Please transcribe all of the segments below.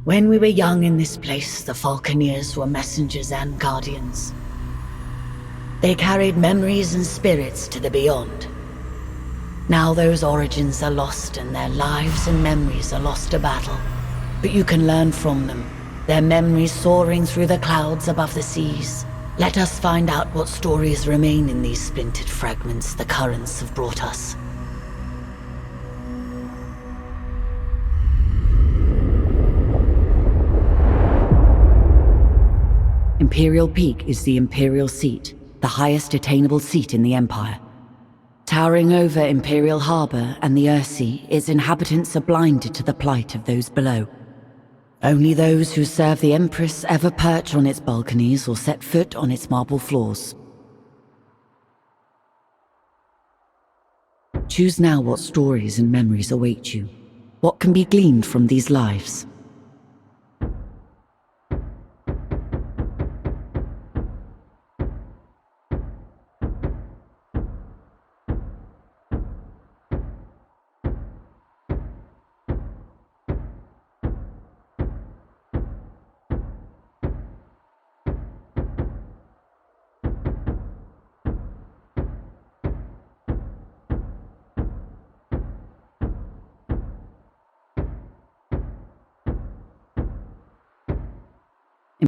When we were young in this place, the Falconeers were messengers and guardians. They carried memories and spirits to the beyond. Now those origins are lost and their lives and memories are lost to battle. But you can learn from them, their memories soaring through the clouds above the seas. Let us find out what stories remain in these splintered fragments the currents have brought us. Imperial Peak is the Imperial Seat, the highest attainable seat in the Empire. Towering over Imperial Harbor and the Earthsea, its inhabitants are blinded to the plight of those below. Only those who serve the Empress ever perch on its balconies or set foot on its marble floors. Choose now what stories and memories await you. What can be gleaned from these lives?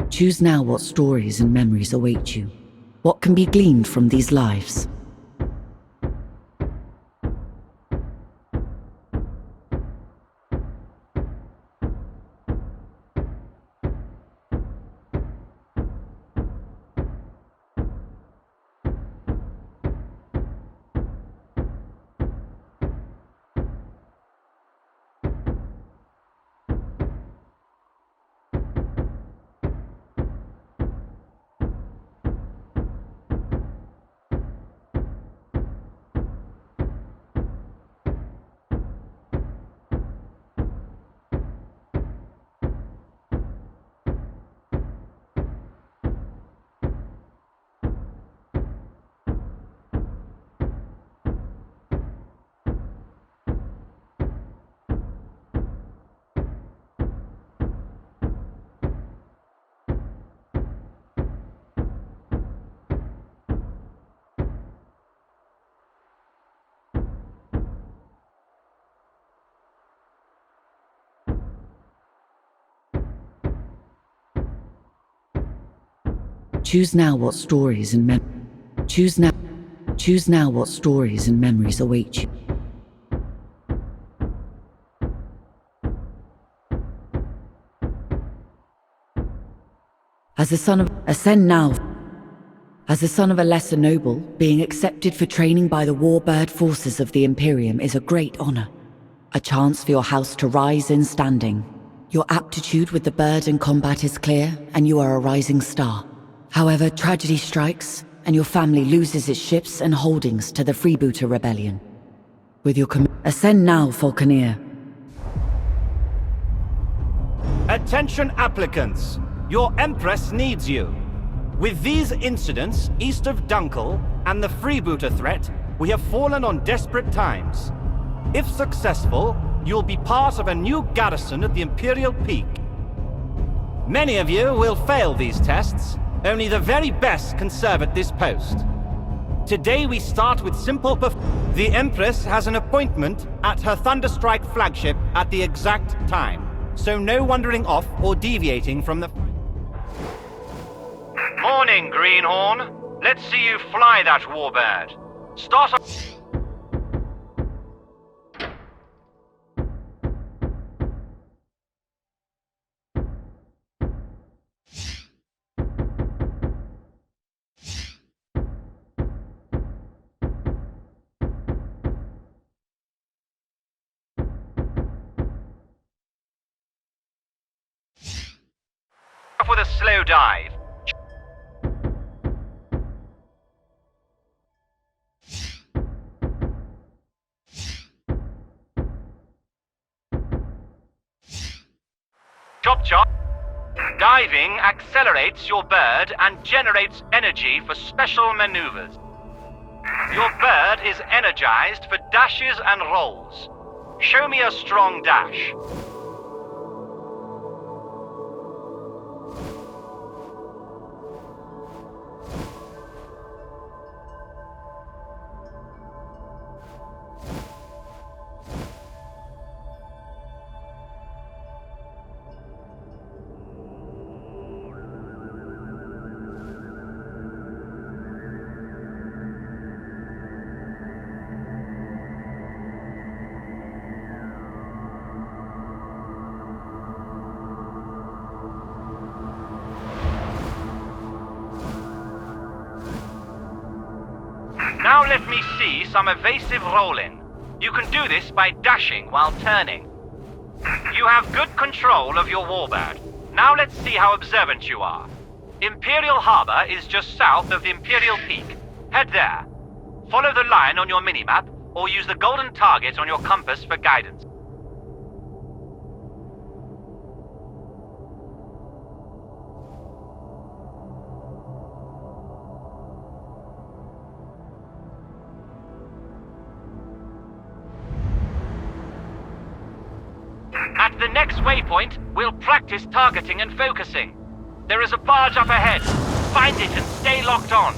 Choose now what stories and memories await you. What can be gleaned from these lives? Choose now what stories and Choose now what stories and memories await you. As the son of a lesser noble, being accepted for training by the warbird forces of the Imperium is a great honor. A chance for your house to rise in standing. Your aptitude with the bird in combat is clear, and you are a rising star. However, tragedy strikes, and your family loses its ships and holdings to the Freebooter Rebellion. With your ascend now, Falconeer. Attention applicants! Your Empress needs you. With these incidents east of Dunkel and the Freebooter threat, we have fallen on desperate times. If successful, you'll be part of a new garrison at the Imperial Peak. Many of you will fail these tests. Only the very best can serve at this post. Today we start with simple The Empress has an appointment at her Thunderstrike flagship at the exact time, so no wandering off or deviating from the... Morning, Greenhorn. Let's see you fly that warbird. Start up... with a slow dive. Chop chop. Diving accelerates your bird and generates energy for special maneuvers. Your bird is energized for dashes and rolls. Show me a strong dash. Let me see some evasive rolling. You can do this by dashing while turning. You have good control of your warbird. Now let's see how observant you are. Imperial Harbor is just south of the Imperial Peak. Head there. Follow the line on your minimap, or use the golden target on your compass for guidance. At the next waypoint, we'll practice targeting and focusing. There is a barge up ahead. Find it and stay locked on.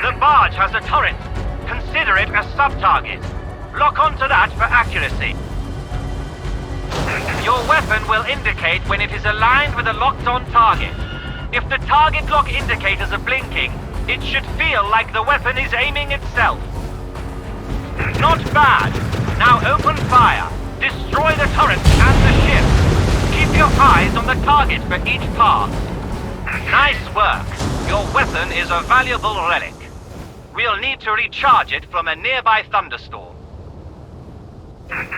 The barge has a turret. Consider it a sub-target. Lock onto that for accuracy. Your weapon will indicate when it is aligned with a locked-on target. If the target lock indicators are blinking, it should feel like the weapon is aiming itself. Not bad. Now open fire. Destroy the turret and the ship. Keep your eyes on the target for each pass. Nice work. Your weapon is a valuable relic. We'll need to recharge it from a nearby thunderstorm.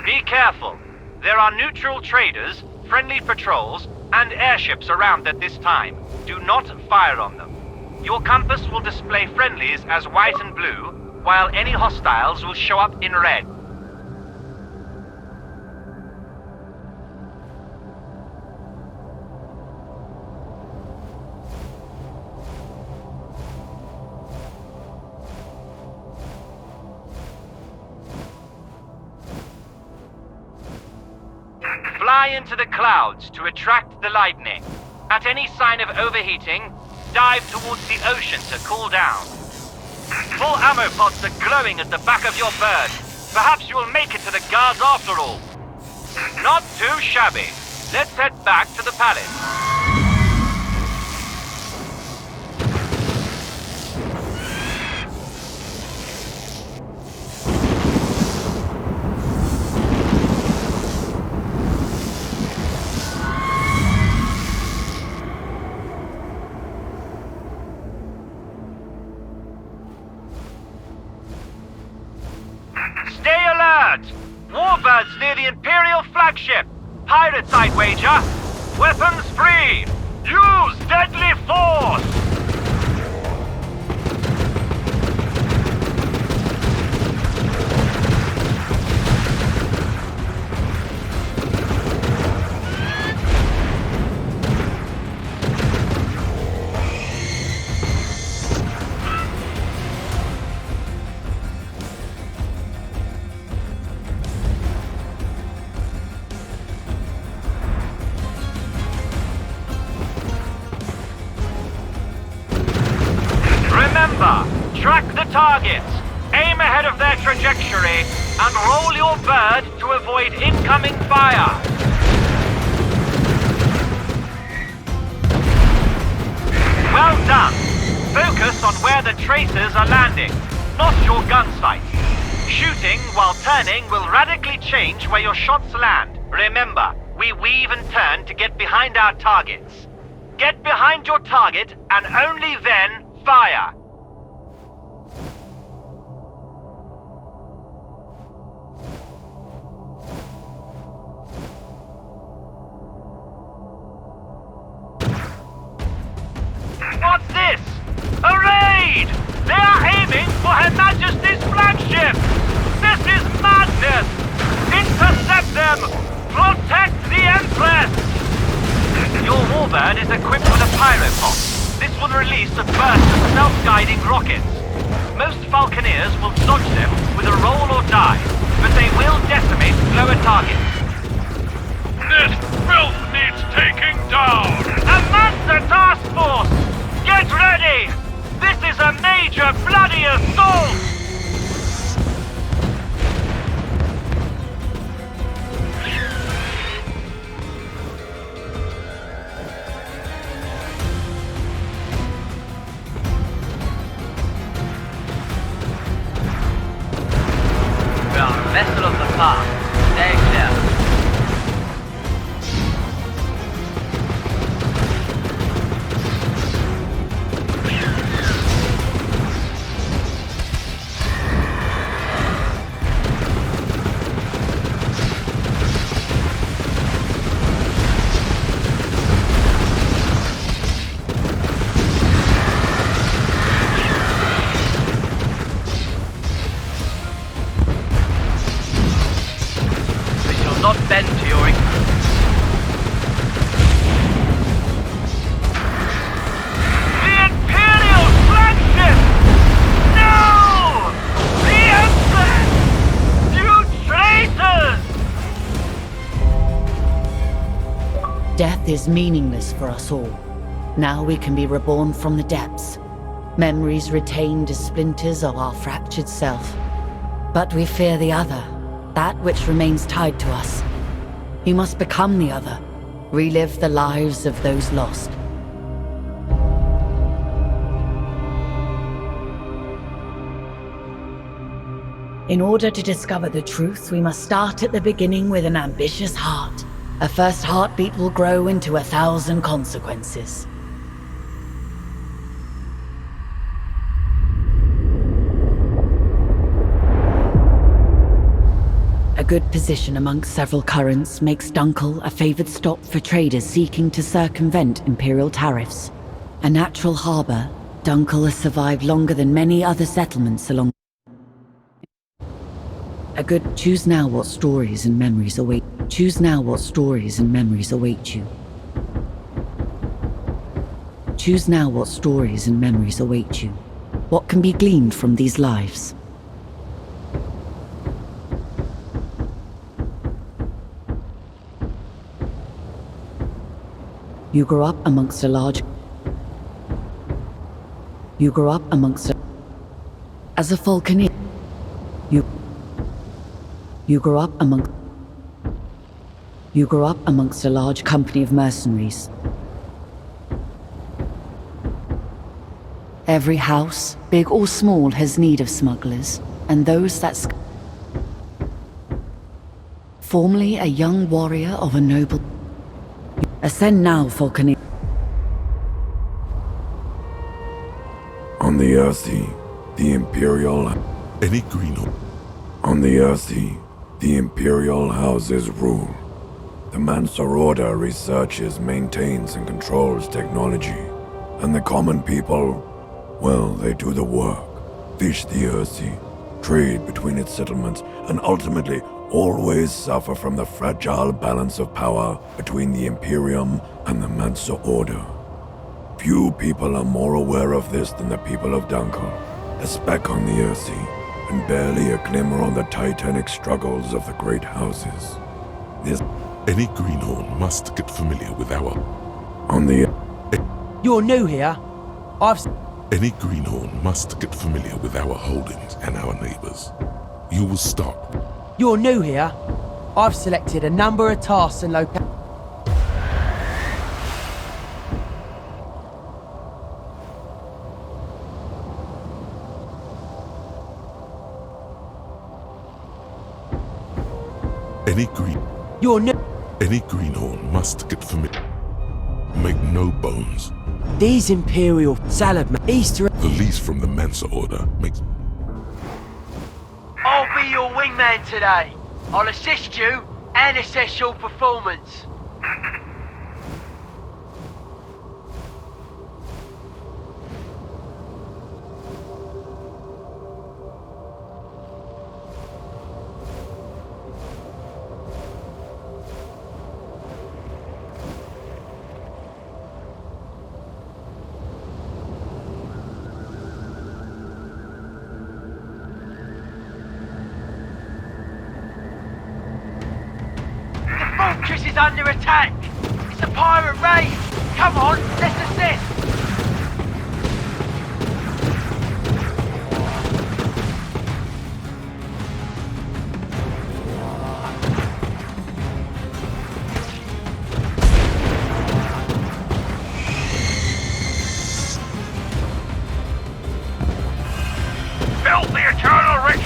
Be careful. There are neutral traders, friendly patrols, and airships around at this time. Do not fire on them. Your compass will display friendlies as white and blue, while any hostiles will show up in red. Fly into the clouds to attract the lightning. At any sign of overheating, dive towards the ocean to cool down. Full ammo pods are glowing at the back of your bird. Perhaps you will make it to the guards after all. Not too shabby. Let's head back to the palace. Stay alert! Warbirds near the Imperial flagship! Pirates, I'd wager! Weapons free! Use deadly force! Remember, track the targets, aim ahead of their trajectory, and roll your bird to avoid incoming fire. Well done. Focus on where the tracers are landing, not your gun sight. Shooting while turning will radically change where your shots land. Remember, we weave and turn to get behind our targets. Get behind your target, and only then fire. lead! They are aiming for Her Majesty's flagship! This is madness! Intercept them! Protect the Empress! Your warbird is equipped with a pyropod. This will release a burst of self-guiding rockets. Most Falconeers will dodge them with a roll or dive, but they will decimate lower targets. This filth needs taking down! A Mancer task force! Get ready! This is a major bloody assault! We are a vessel of the past. Stay clear. Not bend to your... The Imperial flagship! No! The Empress! You traitors! Death is meaningless for us all. Now we can be reborn from the depths. Memories retained as splinters of our fractured self. But we fear the other. That which remains tied to us. You must become the other. Relive the lives of those lost. In order to discover the truth, we must start at the beginning with an ambitious heart. A first heartbeat will grow into 1,000 consequences. A good position amongst several currents makes Dunkel a favored stop for traders seeking to circumvent Imperial tariffs. A natural harbor, Dunkel has survived longer than many other settlements along. Choose now what stories and memories await. Choose now what stories and memories await you. Choose now what stories and memories await you. What can be gleaned from these lives? You grew up amongst a large... You grew up amongst a... As a Falconeer. You grew up among... You grew up amongst a large company of mercenaries. Every house, big or small, has need of smugglers, and those that... Formerly a young warrior of a noble... Ascend now, Falconeer. On the Earthy, the Imperial... Any greenhorn? On the Earthy, the Imperial houses rule. The Mancer Order researches, maintains, and controls technology. And the common people, well, they do the work. Fish the Earthy, trade between its settlements, and ultimately always suffer from the fragile balance of power between the Imperium and the Mancer Order. Few people are more aware of this than the people of Dunkel, a speck on the Earthy, and barely a glimmer on the titanic struggles of the great houses. Any greenhorn must get familiar with our... On the... You're new here. Any greenhorn must get familiar with our holdings and our neighbors. You will stop. You're new here. I've selected a number of tasks and locales. Any greenhorn must get familiar. Make no bones. These Imperial salad Easter... The lease from the Mancer Order makes... I'll be your wingman today. I'll assist you and assess your performance. is under attack. It's a pirate raid. Come on, let's assist. Build the eternal rich.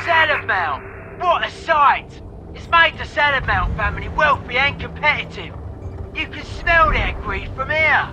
Salamount! What a sight! It's made the Salamount family wealthy and competitive. You can smell their greed from here.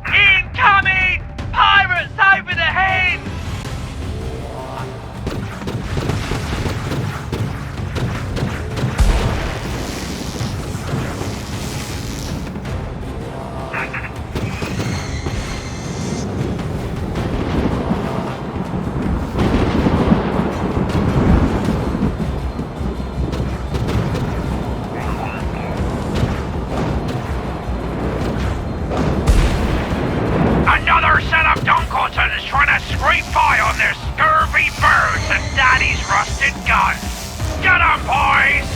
Incoming! Pirates over the head! Another set of Dunkeltons trying to scrape by on their scurvy birds and Daddy's rusted gun. Get 'em, boys!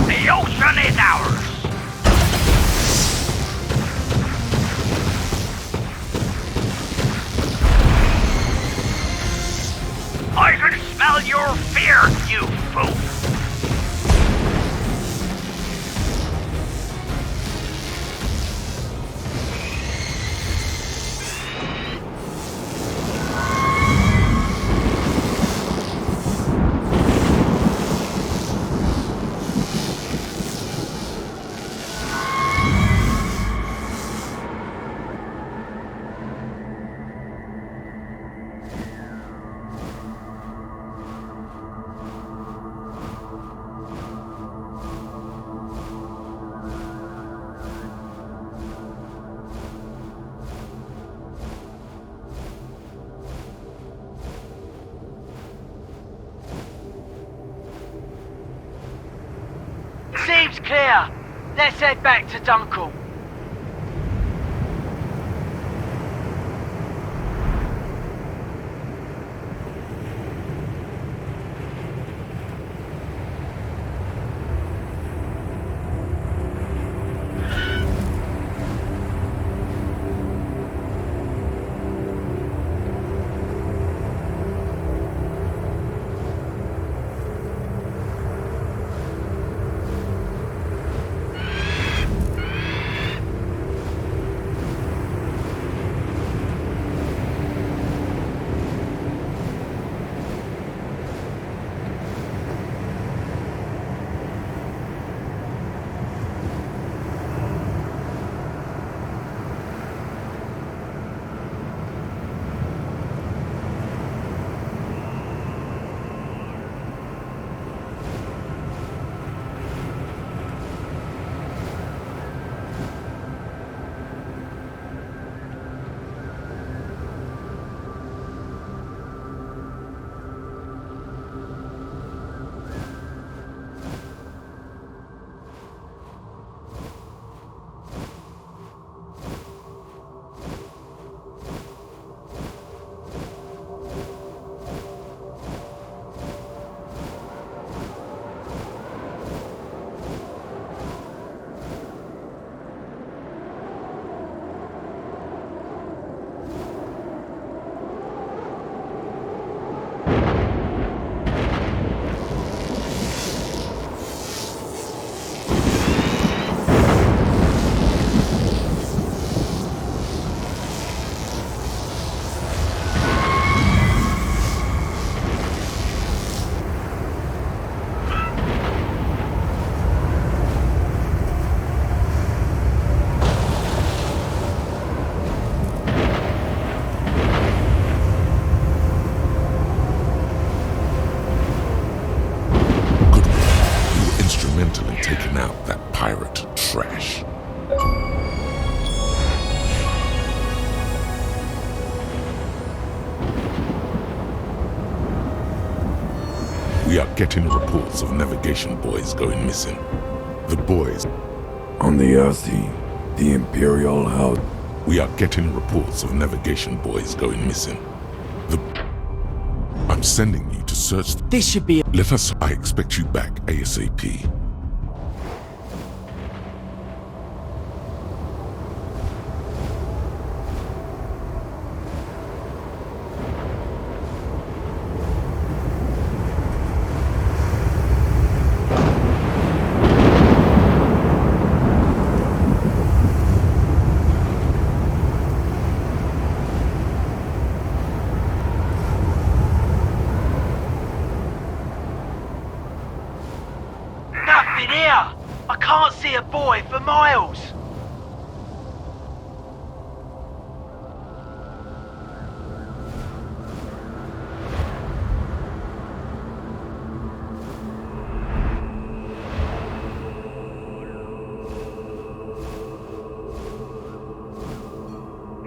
The ocean is ours! I can smell your fear, you fool! Seems clear. Let's head back to Dunkel. We are getting reports of navigation boys going missing. The boys... On the Earthy, the Imperial House... We are getting reports of navigation boys going missing. I'm sending you to search... This should be... Let us... I expect you back ASAP. Nothing here! I can't see a boy for miles!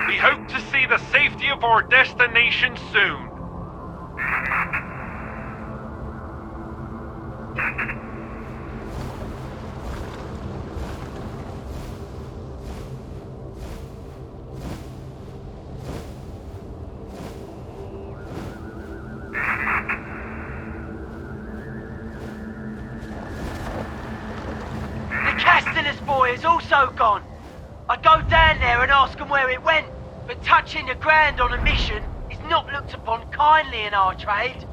We hope to see the safety of our destination soon. The Castellus boy is also gone. I'd go down there and ask him where it went, but touching the ground on a mission is not looked upon kindly in our trade.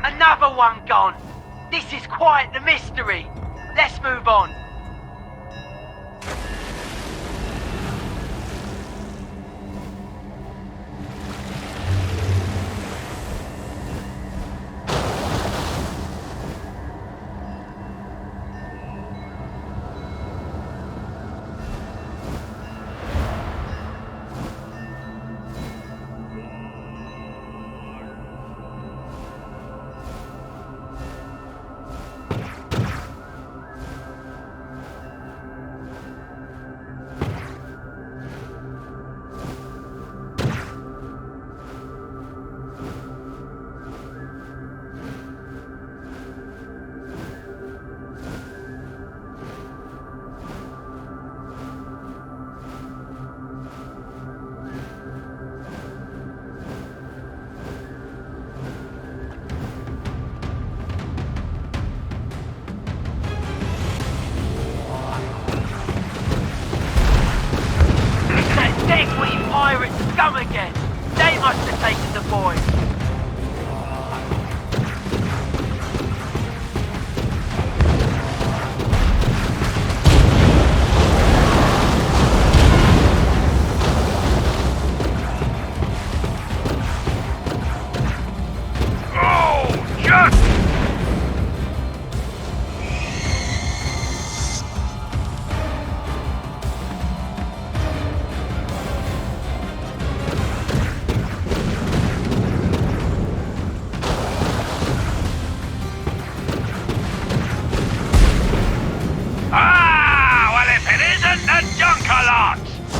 Another one gone. This is quite the mystery. Let's move on. Pirates scum again! They must have taken the boy!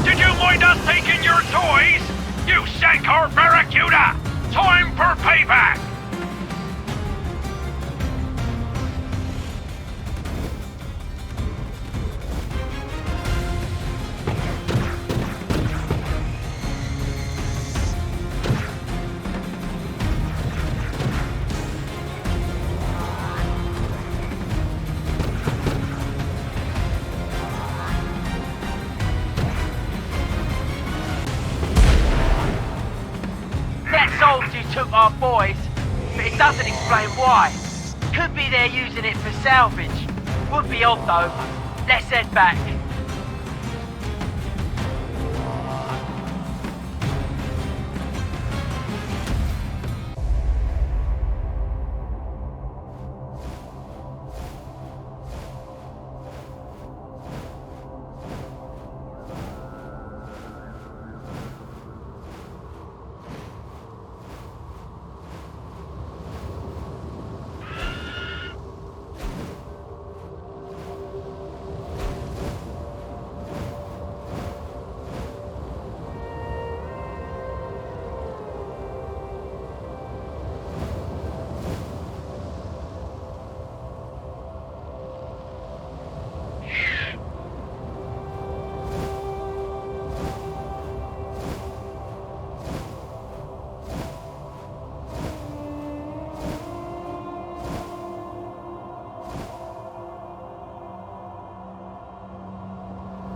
Did you mind us taking your toys? You sank our barracuda! Time for payback! Soldiers took our boys, but it doesn't explain why. Could be they're using it for salvage. Would be odd though. Let's head back.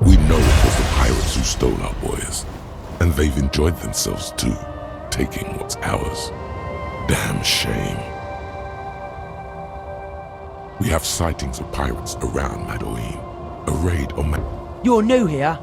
We know it was the pirates who stole our boys, and they've enjoyed themselves too, taking what's ours. Damn shame. We have sightings of pirates around Madoine. A raid on You're new here?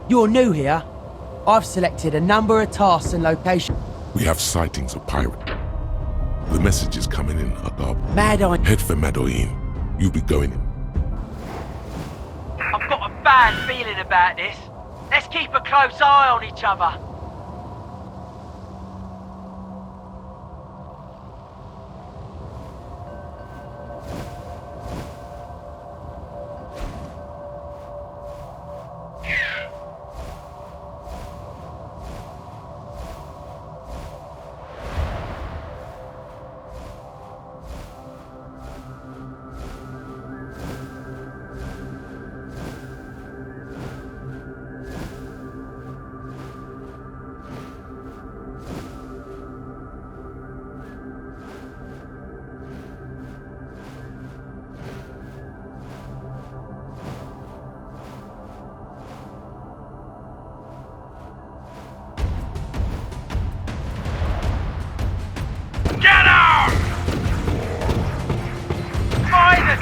You're new here? I've selected a number of tasks and locations. We have sightings of pirates. The message is coming in, Agab. Madoine. Head for Madoine. You'll be going in. I've got a bad feeling about this. Let's keep a close eye on each other.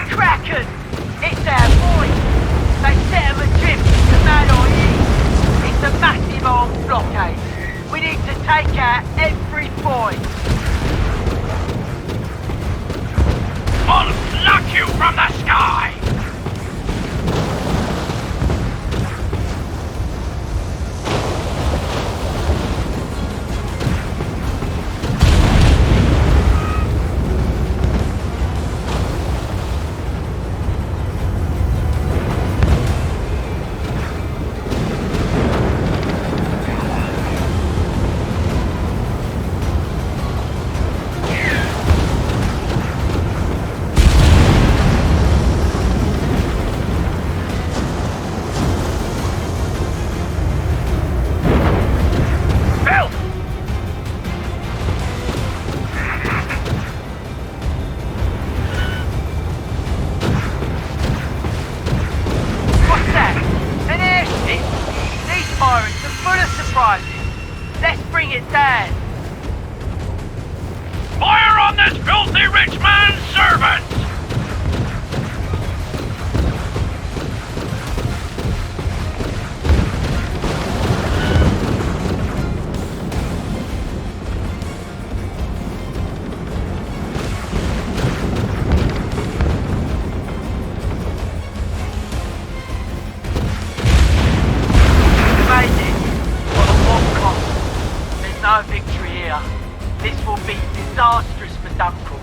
Kraken! It's our boys! They set 'em adrift to Madoine. It's a massive armed blockade. We need to take out every point. I'll pluck you from the sky! Let's bring it down. Fire on this filthy rich man's servants! No victory here. This will be disastrous for Dunkel.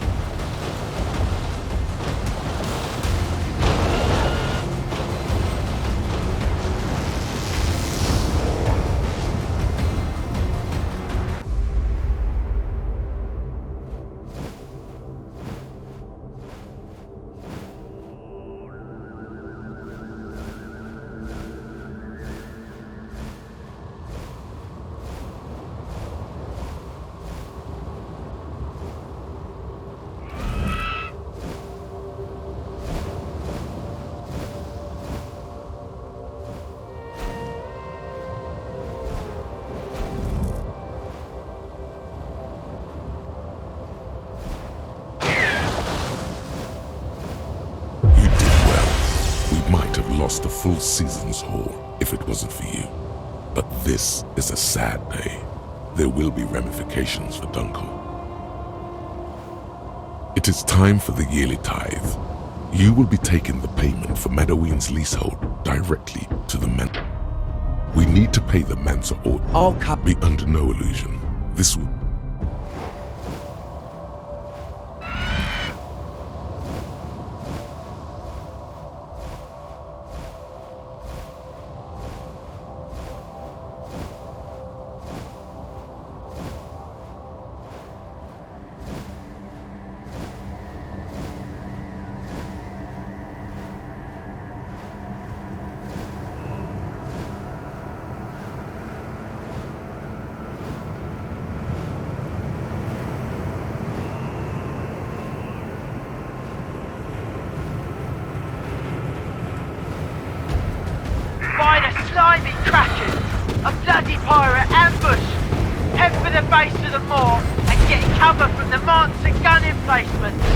lost a full season's haul if it wasn't for you. But this is a sad day. There will be ramifications for Dunkel. It is time for the yearly tithe. You will be taking the payment for Madoween's leasehold directly to the man. We need to pay the Mansa Order. I'll cut. Be under no illusion. This will... By the slimy crackers! A bloody pirate ambush! Head for the base of the moor and get cover from the Mansa gun emplacements!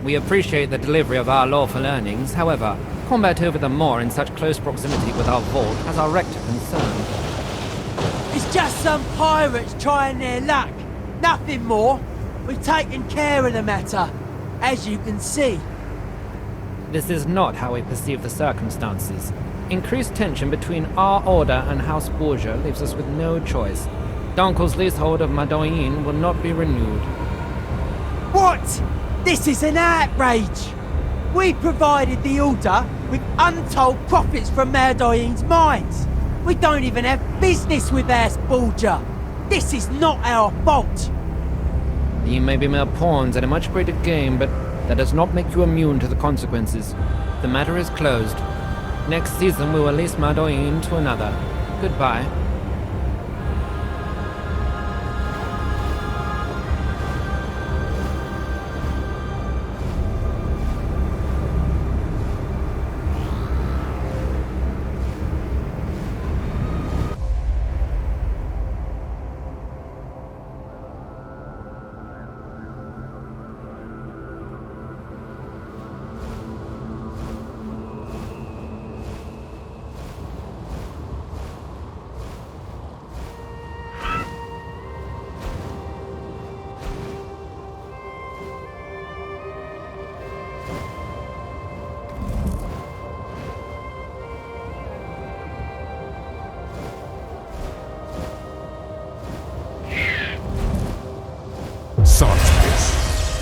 We appreciate the delivery of our lawful earnings. However, combat over the moor in such close proximity with our vault has our rector concerned. It's just some pirates trying their luck. Nothing more. We've taken care of the matter, as you can see. This is not how we perceive the circumstances. Increased tension between our order and House Borgia leaves us with no choice. Dunkel's leasehold of Madoween will not be renewed. What? This is an outrage! We provided the Order with untold profits from Madoween's mines. We don't even have business with House Borgia. This is not our fault. You may be mere pawns at a much greater game, but that does not make you immune to the consequences. The matter is closed. Next season we will lease Madoween to another. Goodbye.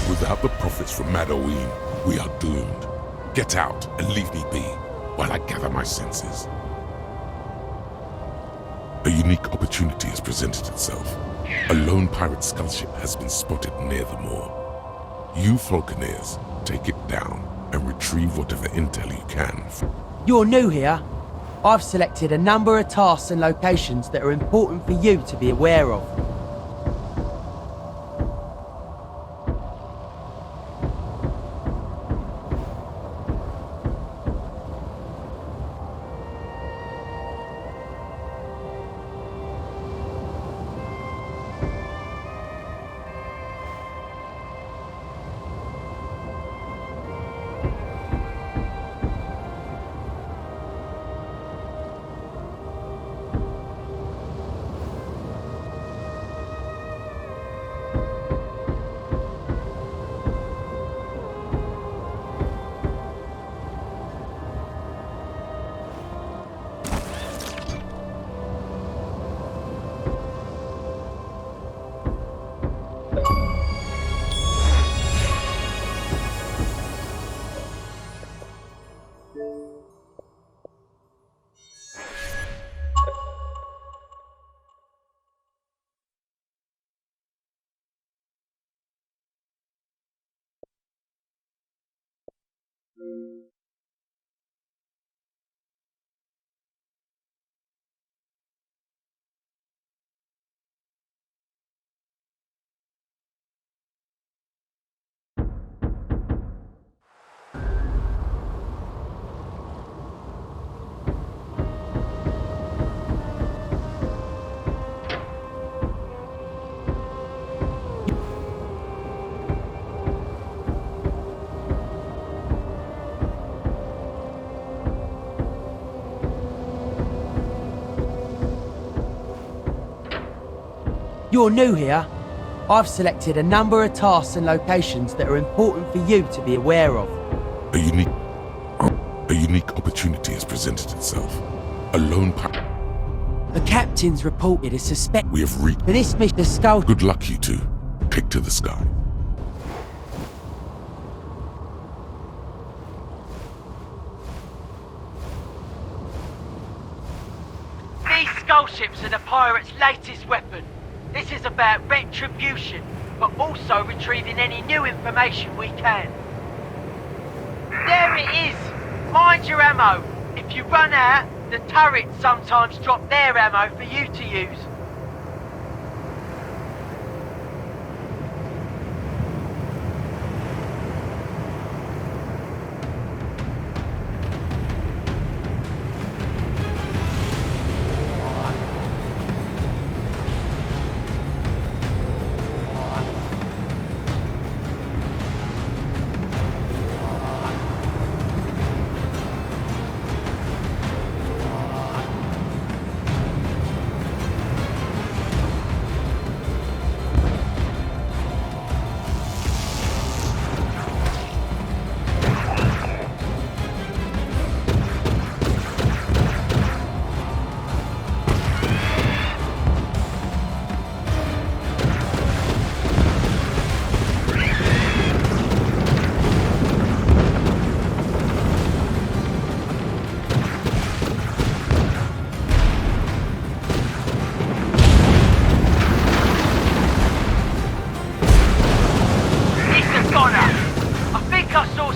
Without the profits from Madoween, we are doomed. Get out and leave me be, while I gather my senses. A unique opportunity has presented itself. A lone pirate skullship has been spotted near the moor. You Falconeers, take it down and retrieve whatever intel you can. You're new here. I've selected a number of tasks and locations that are important for you to be aware of. You're new here. I've selected a number of tasks and locations that are important for you to be aware of. A unique opportunity has presented itself. A lone pirate. The captain's reported a suspect. We have reached. For this mission, the skull. Good luck, you two. Take to the sky. These skull ships are the pirates' latest weapon. This is about retribution, but also retrieving any new information we can. There it is! Mind your ammo. If you run out, the turrets sometimes drop their ammo for you to use.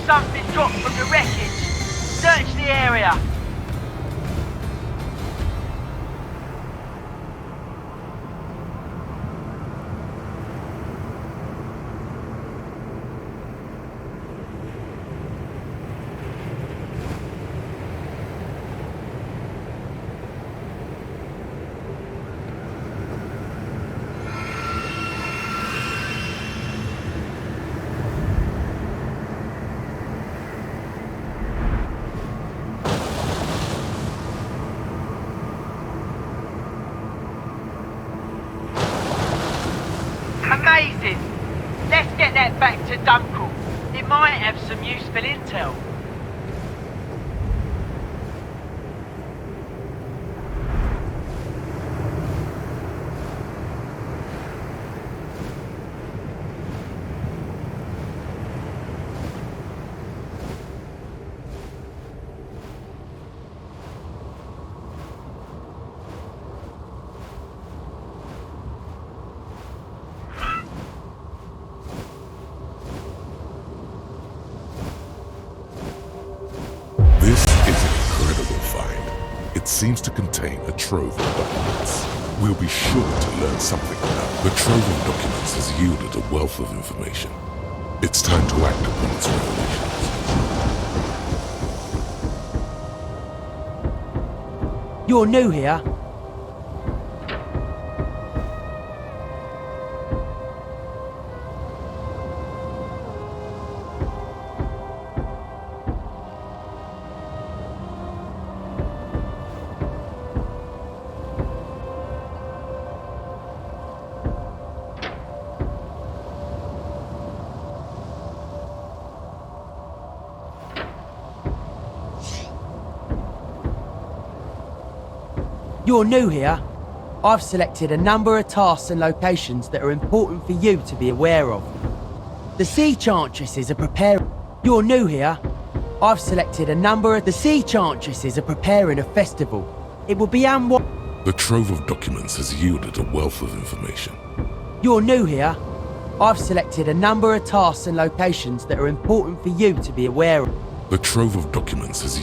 Something dropped from the wreckage. Search the area. Amazing! Let's get that back to Dunkel. It might have some useful intel. It seems to contain a trove of documents. We'll be sure to learn something about it. The trove of documents has yielded a wealth of information. It's time to act upon its revelations. You're new here. You're new here. I've selected a number of tasks and locations that are important for you to be aware of. The Sea Chantresses are preparing... You're new here. I've selected a number of... The Sea Chantresses are preparing a festival. It will be The trove of documents has yielded a wealth of information. You're new here. I've selected a number of tasks and locations that are important for you to be aware of. The trove of documents has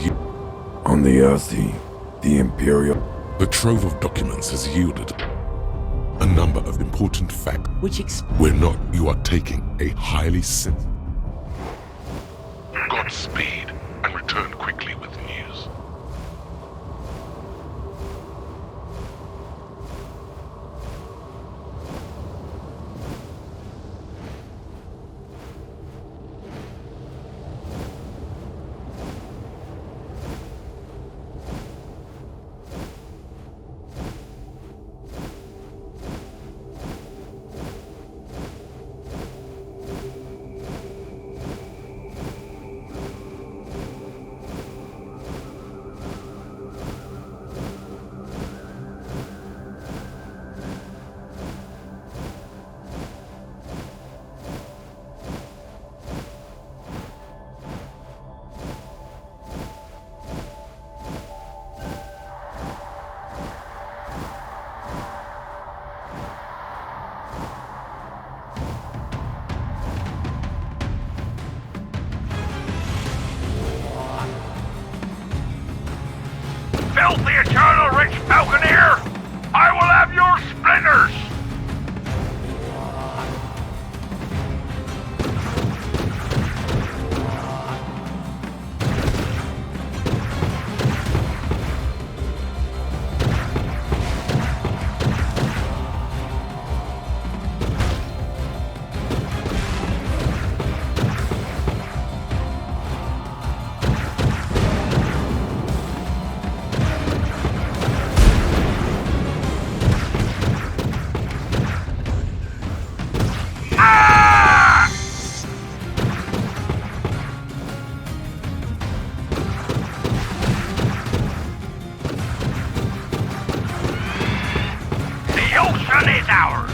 On the Earthy, the Imperial... The trove of documents has yielded a number of important facts. We're not. You are taking a highly Godspeed, and return quickly with news. Filthy eternal rich Falconeer! I will have your splinters! Is ours.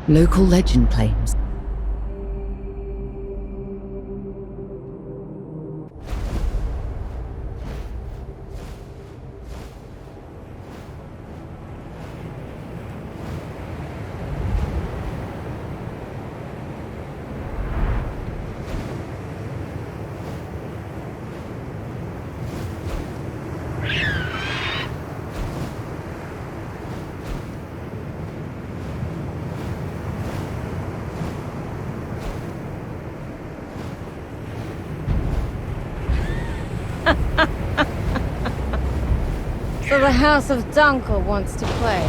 Local legend claims So the House of Dunkel wants to play.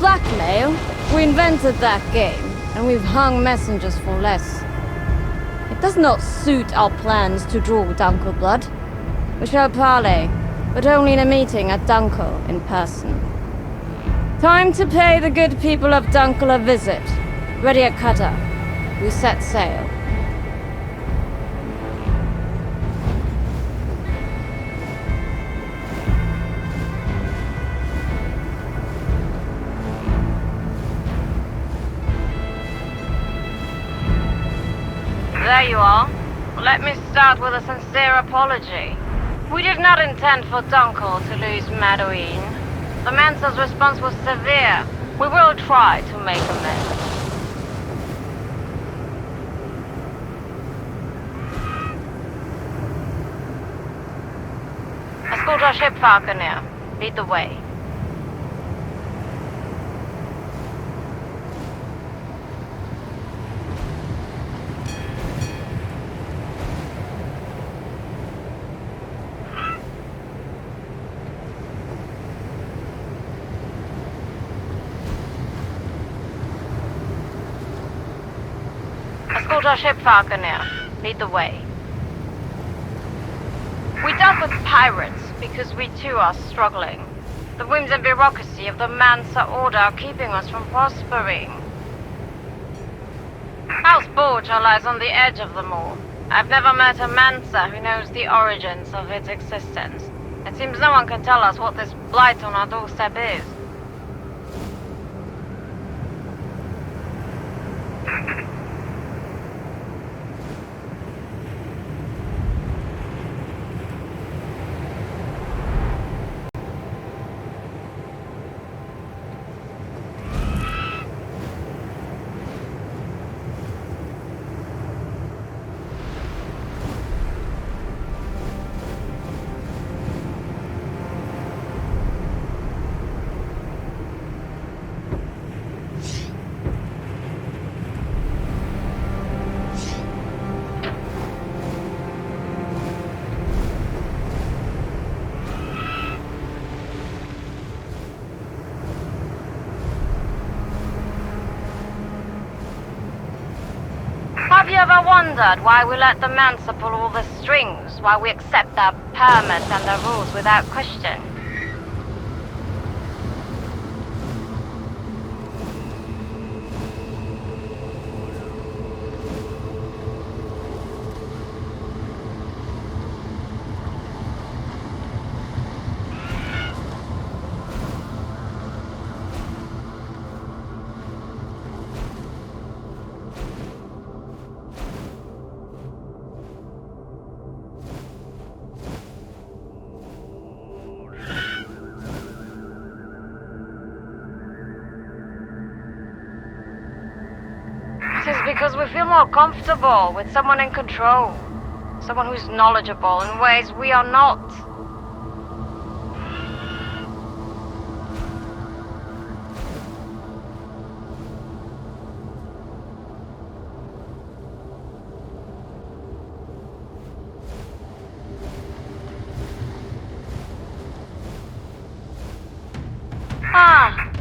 Blackmail? We invented that game, and we've hung messengers for less. It does not suit our plans to draw Dunkel blood. We shall parley, but only in a meeting at Dunkel in person. Time to pay the good people of Dunkel a visit. Ready at cutter. We set sail. There you are. Let me start with a sincere apology. We did not intend for Dunkel to lose Madoine. The Mancer's response was severe. We will try to make amends. Escort our ship, Falconeer. Lead the way. Escort our ship, Falconeer. Lead the way. We dealt with pirates because we too are struggling. The whims and bureaucracy of the Mansa Order are keeping us from prospering. House Borgia lies on the edge of them all. I've never met a Mansa who knows the origins of its existence. It seems no one can tell us what this blight on our doorstep is. Have you ever wondered why we let the Mansa pull all the strings, why we accept their permits and their rules without question? It is because we feel more comfortable with someone in control. Someone who's knowledgeable in ways we are not. Ah,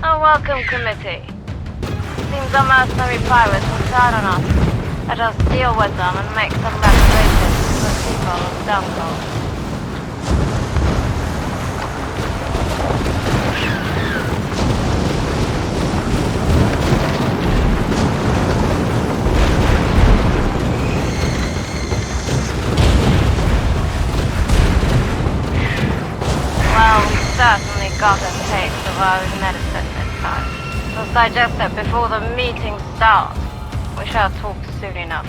a welcome committee. Seems our mercenary pirates will turn on us. Let us deal with them and make some reparations to the people of Dunkel. Well, we certainly got a taste of our own medicine this time. Let's digest it before the meeting starts. We shall talk soon enough.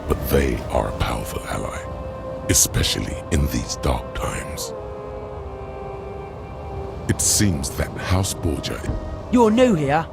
But they are a powerful ally, especially in these dark times. It seems that House Borgia... You're new here.